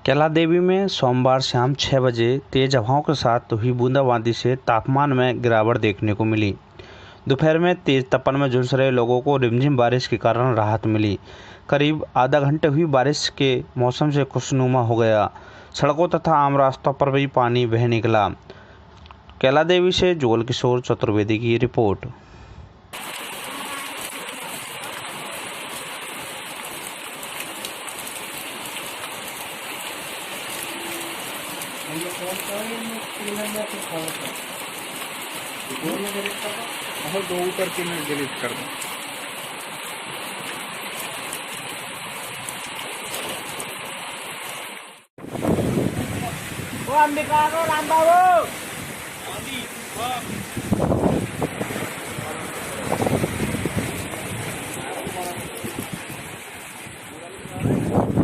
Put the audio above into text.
कैला देवी में सोमवार शाम 6 बजे तेज हवाओं के साथ हुई बूंदाबांदी से तापमान में गिरावट देखने को मिली। दोपहर में तेज तपन में झुलस रहे लोगों को रिमझिम बारिश के कारण राहत मिली। करीब आधा घंटे हुई बारिश के मौसम से खुशनुमा हो गया। सड़कों तथा आम रास्तों पर भी पानी बह निकला। कैला देवी से जुगल किशोर चतुर्वेदी की रिपोर्ट। दो उतर के मैं डिलीट कर दूँ। Bom, Ricardo, Rambo!